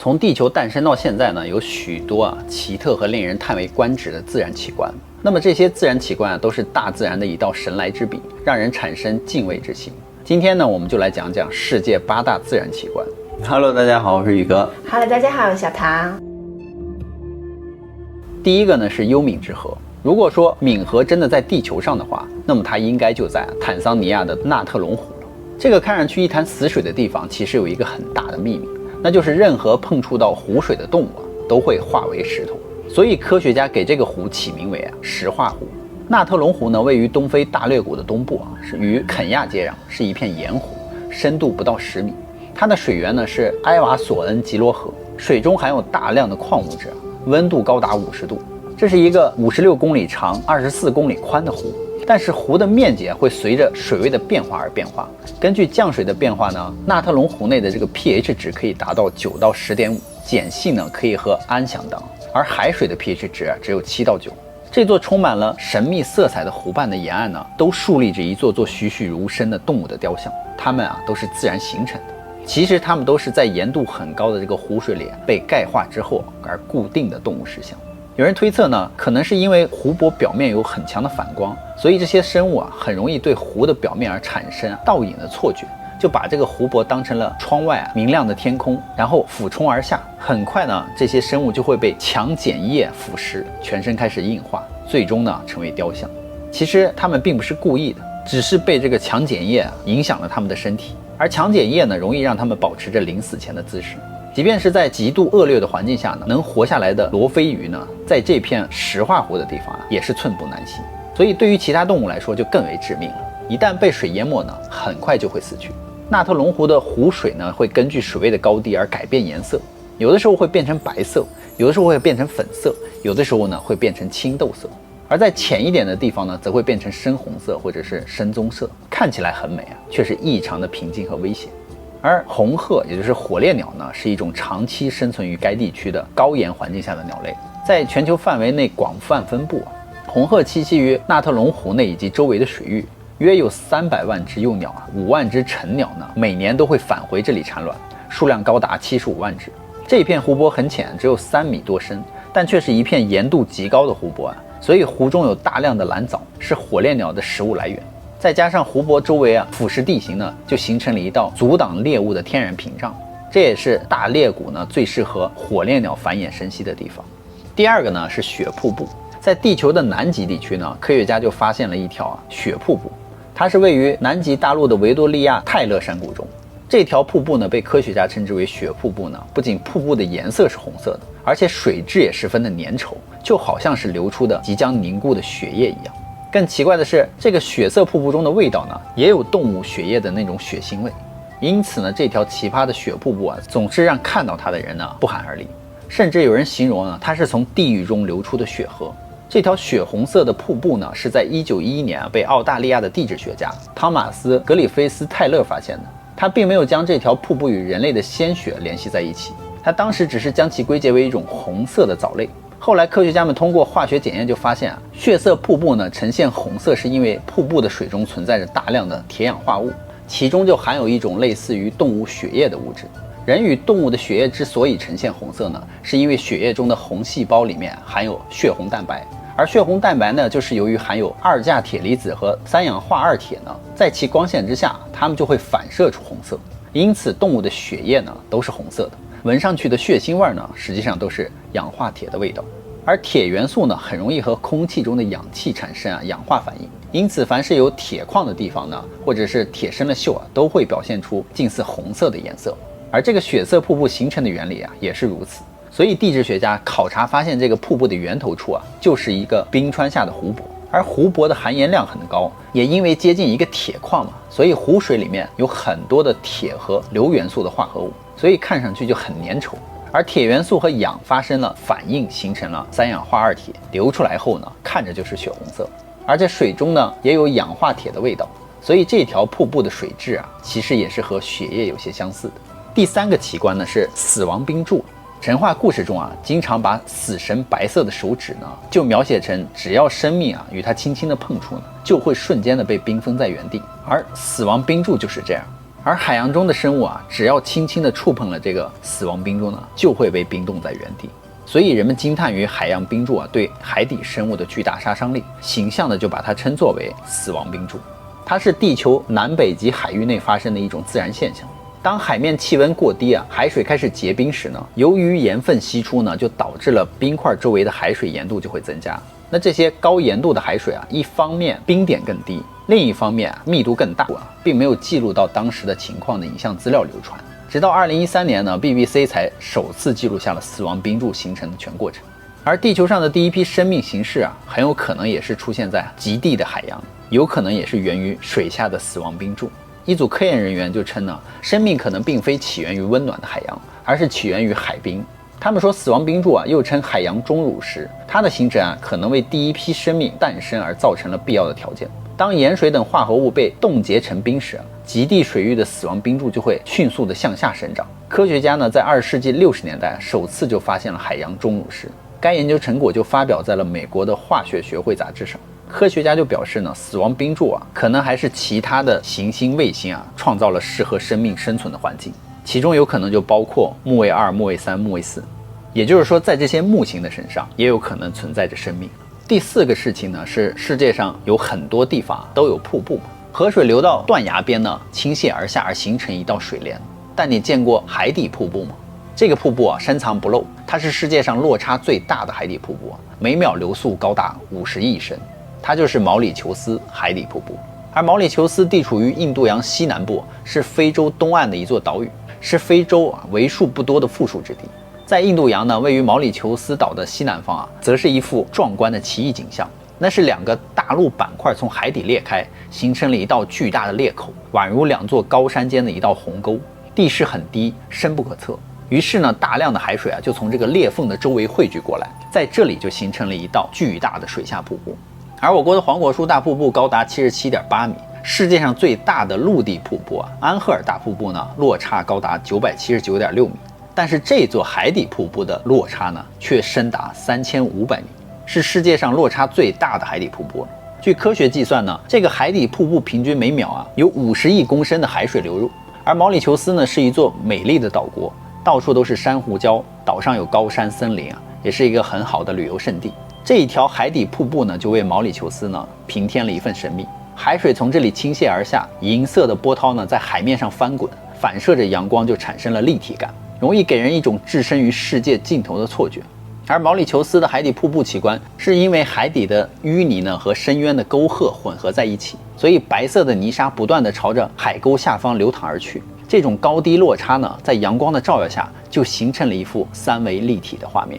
从地球诞生到现在呢，有许多奇特和令人叹为观止的自然奇观。那么这些自然奇观都是大自然的一道神来之笔，让人产生敬畏之心。今天呢，我们就来讲讲世界8大自然奇观。Hello， 大家好，我是宇哥。Hello， 大家好，我是小唐。第一个呢是幽冥之河。如果说冥河真的在地球上的话，那么它应该就在坦桑尼亚的纳特隆湖了。这个看上去一潭死水的地方，其实有一个很大的秘密。那就是任何碰触到湖水的动物都会化为石头，所以科学家给这个湖起名为石化湖。纳特隆湖呢，位于东非大略谷的东部是与肯亚接壤，是一片盐湖，深度不到10米。它的水源呢是埃瓦索恩吉罗河，水中含有大量的矿物质，温度高达50度。这是一个56公里长、24公里宽的湖。但是湖的面积会随着水位的变化而变化。根据降水的变化呢，纳特隆湖内的这个 pH 值可以达到9到10.5，碱性呢可以和氨相当，而海水的 pH 值只有7到9。这座充满了神秘色彩的湖畔的沿岸呢，都竖立着一座座栩栩如生的动物的雕像，它们都是自然形成的。其实它们都是在盐度很高的这个湖水里被钙化之后而固定的动物石像。有人推测呢，可能是因为湖泊表面有很强的反光，所以这些生物很容易对湖的表面而产生倒影的错觉，就把这个湖泊当成了窗外明亮的天空，然后俯冲而下。很快呢，这些生物就会被强碱液腐蚀，全身开始硬化，最终呢成为雕像。其实它们并不是故意的，只是被这个强碱液影响了它们的身体，而强碱液呢容易让它们保持着临死前的姿势。即便是在极度恶劣的环境下呢，能活下来的罗非鱼呢，在这片石化湖的地方也是寸步难行。所以对于其他动物来说就更为致命了，一旦被水淹没呢，很快就会死去。纳特隆湖的湖水呢，会根据水位的高低而改变颜色，有的时候会变成白色，有的时候会变成粉色，有的时候呢会变成青豆色，而在浅一点的地方呢，则会变成深红色或者是深棕色，看起来很美却是异常的平静和危险。而红鹤，也就是火烈鸟呢，是一种长期生存于该地区的高盐环境下的鸟类，在全球范围内广泛分布。红鹤栖息于纳特隆湖内以及周围的水域，约有300万只幼鸟5万只成鸟呢，每年都会返回这里产卵，数量高达75万只。这片湖泊很浅，只有3米多深，但却是一片盐度极高的湖泊所以湖中有大量的蓝藻，是火烈鸟的食物来源。再加上湖泊周围腐蚀地形呢，就形成了一道阻挡猎物的天然屏障。这也是大裂谷呢最适合火烈鸟繁衍生息的地方。第二个呢是雪瀑布。在地球的南极地区呢，科学家就发现了一条雪瀑布，它是位于南极大陆的维多利亚泰勒山谷中。这条瀑布呢被科学家称之为雪瀑布呢，不仅瀑布的颜色是红色的，而且水质也十分的粘稠，就好像是流出的即将凝固的血液一样。更奇怪的是，这个血色瀑布中的味道呢，也有动物血液的那种血腥味。因此呢，这条奇葩的雪瀑布总是让看到它的人呢不寒而栗。甚至有人形容它是从地狱中流出的血河。这条血红色的瀑布呢，是在1911年被澳大利亚的地质学家汤马斯·格里菲斯泰勒发现的。他并没有将这条瀑布与人类的鲜血联系在一起，他当时只是将其归结为一种红色的藻类。后来科学家们通过化学检验就发现血色瀑布呢呈现红色，是因为瀑布的水中存在着大量的铁氧化物，其中就含有一种类似于动物血液的物质。人与动物的血液之所以呈现红色呢，是因为血液中的红细胞里面含有血红蛋白，而血红蛋白呢，就是由于含有2价铁离子和3氧化2铁呢，在其光线之下，它们就会反射出红色。因此动物的血液呢都是红色的，闻上去的血腥味呢，实际上都是氧化铁的味道。而铁元素呢，很容易和空气中的氧气产生氧化反应，因此凡是有铁矿的地方呢，或者是铁生的锈都会表现出近似红色的颜色。而这个血色瀑布形成的原理也是如此。所以地质学家考察发现，这个瀑布的源头处就是一个冰川下的湖泊，而湖泊的含盐量很高，也因为接近一个铁矿嘛，所以湖水里面有很多的铁和硫元素的化合物，所以看上去就很粘稠。而铁元素和氧发生了反应，形成了3氧化2铁，流出来后呢，看着就是血红色。而且水中呢也有氧化铁的味道，所以这条瀑布的水质其实也是和血液有些相似的。第3个奇观呢是死亡冰柱。神话故事中经常把死神白色的手指呢，就描写成只要生命与它轻轻的碰触呢，就会瞬间的被冰封在原地。而死亡冰柱就是这样，而海洋中的生物啊，只要轻轻地触碰了这个死亡冰柱呢，就会被冰冻在原地。所以人们惊叹于海洋冰柱啊对海底生物的巨大杀伤力，形象的就把它称作为死亡冰柱。它是地球南北极海域内发生的一种自然现象。当海面气温过低啊，海水开始结冰时呢，由于盐分析出呢，就导致了冰块周围的海水盐度就会增加。那这些高盐度的海水啊，一方面冰点更低，另一方面密度更大并没有记录到当时的情况的影像资料流传。直到2013年呢 ，BBC 才首次记录下了死亡冰柱形成的全过程。而地球上的第一批生命形式啊，很有可能也是出现在极地的海洋，有可能也是源于水下的死亡冰柱。一组科研人员就称呢，生命可能并非起源于温暖的海洋，而是起源于海冰。他们说，死亡冰柱啊，又称海洋钟乳石，它的形成啊，可能为第一批生命诞生而造成了必要的条件。当盐水等化合物被冻结成冰时，极地水域的死亡冰柱就会迅速的向下生长。科学家呢，在20世纪60年代首次就发现了海洋钟乳石，该研究成果就发表在了美国的化学学会杂志上。科学家就表示呢，死亡冰柱啊，可能还是其他的行星卫星啊，创造了适合生命生存的环境，其中有可能就包括木卫2、木卫3、木卫4。也就是说，在这些木星的身上也有可能存在着生命。第4个事情呢，是世界上有很多地方都有瀑布，河水流到断崖边呢，倾泻而下而形成一道水帘。但你见过海底瀑布吗？这个瀑布啊，深藏不露，它是世界上落差最大的海底瀑布，每秒流速高达50亿升。它就是毛里求斯海底瀑布。而毛里求斯地处于印度洋西南部，是非洲东岸的一座岛屿，是非洲为数不多的富庶之地。在印度洋呢，位于毛里求斯岛的西南方啊，则是一幅壮观的奇异景象。那是2个大陆板块从海底裂开，形成了一道巨大的裂口，宛如2座高山间的一道鸿沟。地势很低，深不可测。于是呢，大量的海水啊，就从这个裂缝的周围汇聚过来，在这里就形成了一道巨大的水下瀑布。而我国的黄果树大瀑布高达77.8米，世界上最大的陆地瀑布啊，安赫尔大瀑布呢，落差高达979.6米。但是这座海底瀑布的落差呢，却深达3500米，是世界上落差最大的海底瀑布了。据科学计算呢，这个海底瀑布平均每秒啊，有50亿公升的海水流入。而毛里求斯呢，是一座美丽的岛国，到处都是珊瑚礁，岛上有高山森林啊，也是一个很好的旅游胜地。这一条海底瀑布呢，就为毛里求斯呢平添了一份神秘。海水从这里倾泻而下，银色的波涛呢在海面上翻滚，反射着阳光，就产生了立体感，容易给人一种置身于世界尽头的错觉。而毛里求斯的海底瀑布奇观，是因为海底的淤泥呢和深渊的沟壑混合在一起，所以白色的泥沙不断地朝着海沟下方流淌而去。这种高低落差呢，在阳光的照耀下，就形成了一幅3维立体的画面。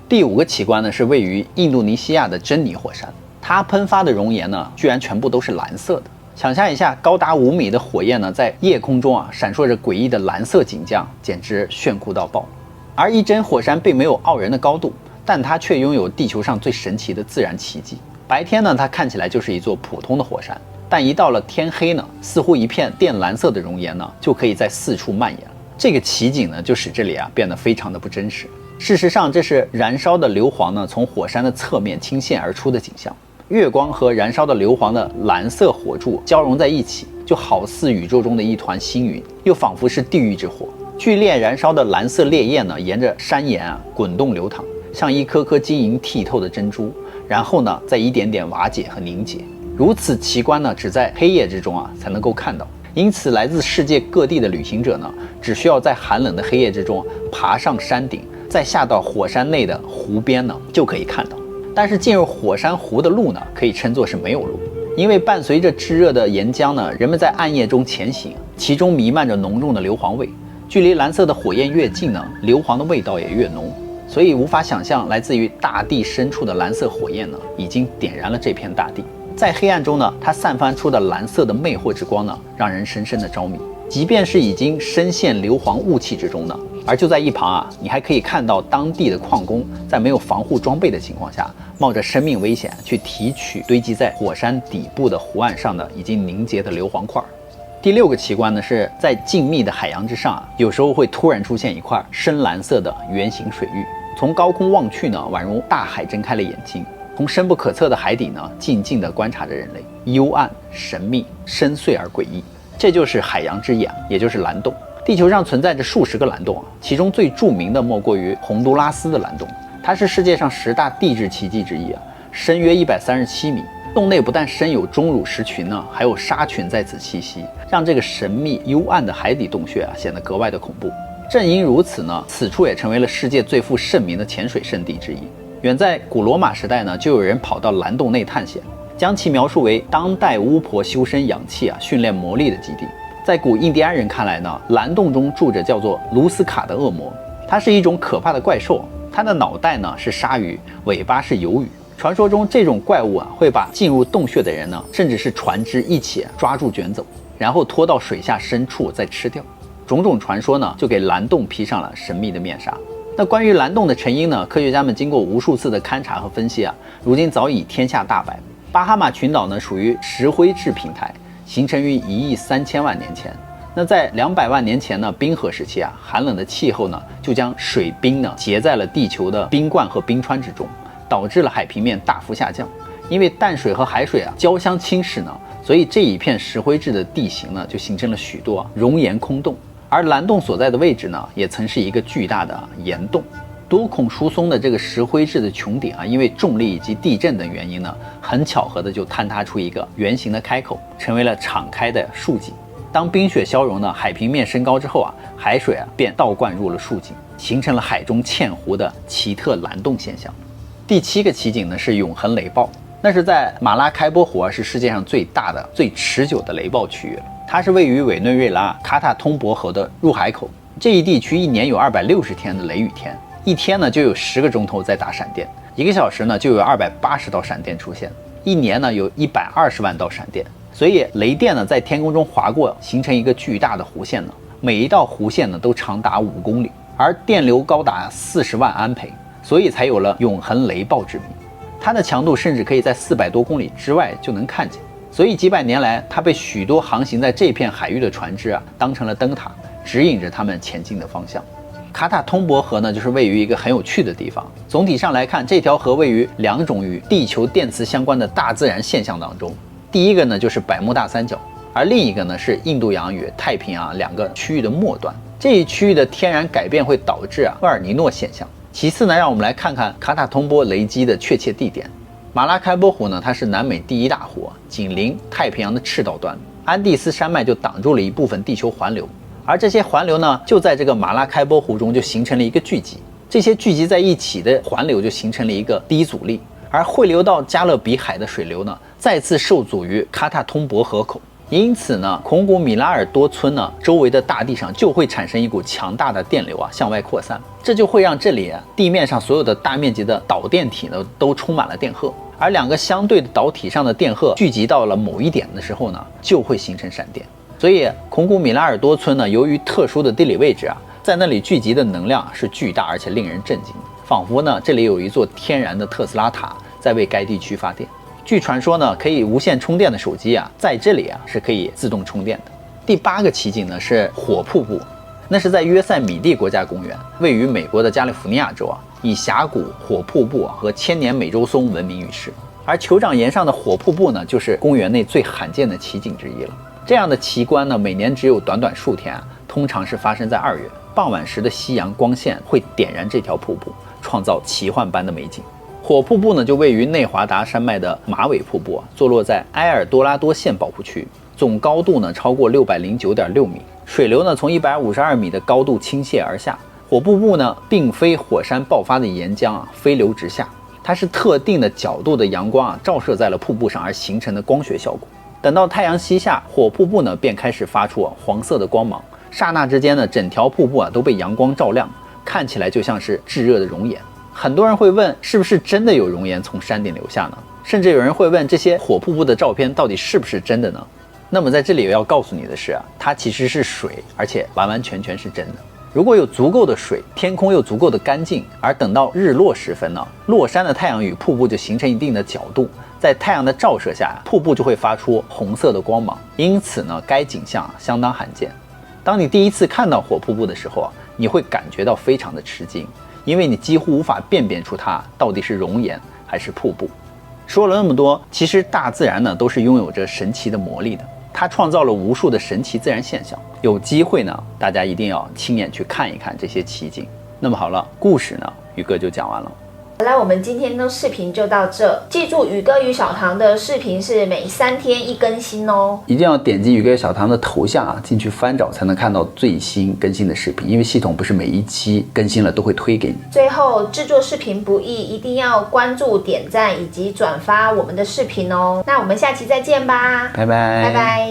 第5个奇观呢，是位于印度尼西亚的珍妮火山，它喷发的熔岩呢，居然全部都是蓝色的。想象一下，高达5米的火焰呢，在夜空中啊，闪烁着诡异的蓝色景象，简直炫酷到爆。而一真火山并没有傲人的高度，但它却拥有地球上最神奇的自然奇迹。白天呢，它看起来就是一座普通的火山，但一到了天黑呢，似乎一片靛蓝色的熔岩呢，就可以在四处蔓延。这个奇景呢，就使这里啊变得非常的不真实。事实上，这是燃烧的硫磺呢从火山的侧面倾泻而出的景象。月光和燃烧的硫磺的蓝色火柱交融在一起，就好似宇宙中的一团星云，又仿佛是地狱之火。剧烈燃烧的蓝色烈焰呢，沿着山岩啊滚动流淌，像一颗颗晶莹剔透的珍珠，然后呢再一点点瓦解和凝结。如此奇观呢，只在黑夜之中啊才能够看到。因此，来自世界各地的旅行者呢，只需要在寒冷的黑夜之中爬上山顶，再下到火山内的湖边呢，就可以看到。但是进入火山湖的路呢，可以称作是没有路，因为伴随着炙热的岩浆呢，人们在暗夜中前行，其中弥漫着浓重的硫磺味。距离蓝色的火焰越近呢，硫磺的味道也越浓，所以无法想象来自于大地深处的蓝色火焰呢，已经点燃了这片大地。在黑暗中呢，它散发出的蓝色的魅惑之光呢，让人深深的着迷。即便是已经深陷硫磺雾气之中呢，而就在一旁啊，你还可以看到当地的矿工在没有防护装备的情况下，冒着生命危险去提取堆积在火山底部的湖岸上的已经凝结的硫磺块。第6个奇观呢，是在静谧的海洋之上啊，有时候会突然出现一块深蓝色的圆形水域，从高空望去呢，宛如大海睁开了眼睛。从深不可测的海底呢，静静地观察着人类，幽暗、神秘、深邃而诡异。这就是海洋之眼，也就是蓝洞。地球上存在着数十个蓝洞，其中最著名的莫过于洪都拉斯的蓝洞，它是世界上10大地质奇迹之一深约137米。洞内不但深有钟乳石群还有鲨群在此栖息，让这个神秘幽暗的海底洞穴显得格外的恐怖。正因如此此处也成为了世界最负盛名的潜水圣地之一。远在古罗马时代就有人跑到蓝洞内探险，将其描述为当代巫婆修身养气训练魔力的基地。在古印第安人看来蓝洞中住着叫做卢斯卡的恶魔，它是一种可怕的怪兽，它的脑袋是鲨鱼，尾巴是鱿鱼。传说中这种怪物会把进入洞穴的人甚至是船只一起抓住卷走，然后拖到水下深处再吃掉。种种传说就给蓝洞披上了神秘的面纱。那关于蓝洞的成因科学家们经过无数次的勘察和分析如今早已天下大白。巴哈马群岛属于石灰质平台，形成于1亿3千万年前。那在200万年前冰河时期寒冷的气候就将水冰结在了地球的冰冠和冰川之中，导致了海平面大幅下降。因为淡水和海水交相侵蚀所以这一片石灰质的地形就形成了许多熔岩空洞。而蓝洞所在的位置也曾是一个巨大的岩洞。多孔疏松的这个石灰质的穹顶因为重力以及地震等原因很巧合的就坍塌出一个圆形的开口，成为了敞开的竖井。当冰雪消融海平面升高之后海水便倒灌入了竖井，形成了海中嵌湖的奇特蓝洞现象。第7个奇景是永恒雷暴，那是在马拉开波湖是世界上最大的最持久的雷暴区域了。它是位于委内瑞拉卡塔通博河的入海口，这一地区一年有260天的雷雨天，一天就有10个钟头在打闪电，1个小时就有280道闪电出现，一年有120万道闪电。所以雷电在天空中划过，形成一个巨大的弧线每一道弧线都长达5公里，而电流高达40万安培，所以才有了永恒雷暴之名。它的强度甚至可以在400多公里之外就能看见。所以几百年来，它被许多航行在这片海域的船只当成了灯塔，指引着他们前进的方向。卡塔通博河就是位于一个很有趣的地方。总体上来看，这条河位于2种与地球电磁相关的大自然现象当中。第一个就是百慕大三角，而另一个是印度洋与太平洋2个区域的末端。这一区域的天然改变会导致厄尔尼诺现象。其次让我们来看看卡塔通波雷击的确切地点。马拉开波湖它是南美第1大湖，紧邻太平洋的赤道端，安第斯山脉就挡住了一部分地球环流，而这些环流就在这个马拉开波湖中就形成了一个聚集，这些聚集在一起的环流就形成了一个低阻力，而汇流到加勒比海的水流再次受阻于卡塔通博河口，因此孔古米拉尔多村周围的大地上就会产生一股强大的电流向外扩散，这就会让这里地面上所有的大面积的导电体都充满了电荷，而2个相对的导体上的电荷聚集到了某一点的时候就会形成闪电。所以孔古米拉尔多村由于特殊的地理位置在那里聚集的能量是巨大而且令人震惊，仿佛这里有一座天然的特斯拉塔在为该地区发电。据传说可以无线充电的手机在这里是可以自动充电的。第8个奇景是火瀑布，那是在约塞米蒂国家公园，位于美国的加利福尼亚州以峡谷、火瀑布和千年美洲松闻名于世。而酋长岩上的火瀑布就是公园内最罕见的奇景之一了。这样的奇观每年只有短短数天通常是发生在2月，傍晚时的夕阳光线会点燃这条瀑布，创造奇幻般的美景。火瀑布就位于内华达山脉的马尾瀑布坐落在埃尔多拉多县保护区，总高度超过609.6米，水流从152米的高度倾泻而下。火瀑布并非火山爆发的岩浆飞流直下，它是特定的角度的阳光照射在了瀑布上而形成的光学效果。等到太阳西下，火瀑布便开始发出黄色的光芒，刹那之间整条瀑布都被阳光照亮，看起来就像是炙热的熔岩。很多人会问，是不是真的有熔岩从山顶流下呢？甚至有人会问，这些火瀑布的照片到底是不是真的呢？那么在这里要告诉你的是它其实是水，而且完完全全是真的。如果有足够的水，天空又足够的干净，而等到日落时分落山的太阳与瀑布就形成一定的角度，在太阳的照射下瀑布就会发出红色的光芒，因此该景象相当罕见。当你第一次看到火瀑布的时候你会感觉到非常的吃惊，因为你几乎无法辨别出它到底是熔岩还是瀑布。说了那么多，其实大自然都是拥有着神奇的魔力的。它创造了无数的神奇自然现象。有机会呢，大家一定要亲眼去看一看这些奇景。那么好了，故事呢，宇哥就讲完了。好啦，我们今天的视频就到这。记住，宇哥与小唐的视频是每3天1更新哦。一定要点击宇哥与小唐的头像啊，进去翻找才能看到最新更新的视频，因为系统不是每一期更新了都会推给你。最后，制作视频不易，一定要关注、点赞以及转发我们的视频哦。那我们下期再见吧，拜拜，拜拜。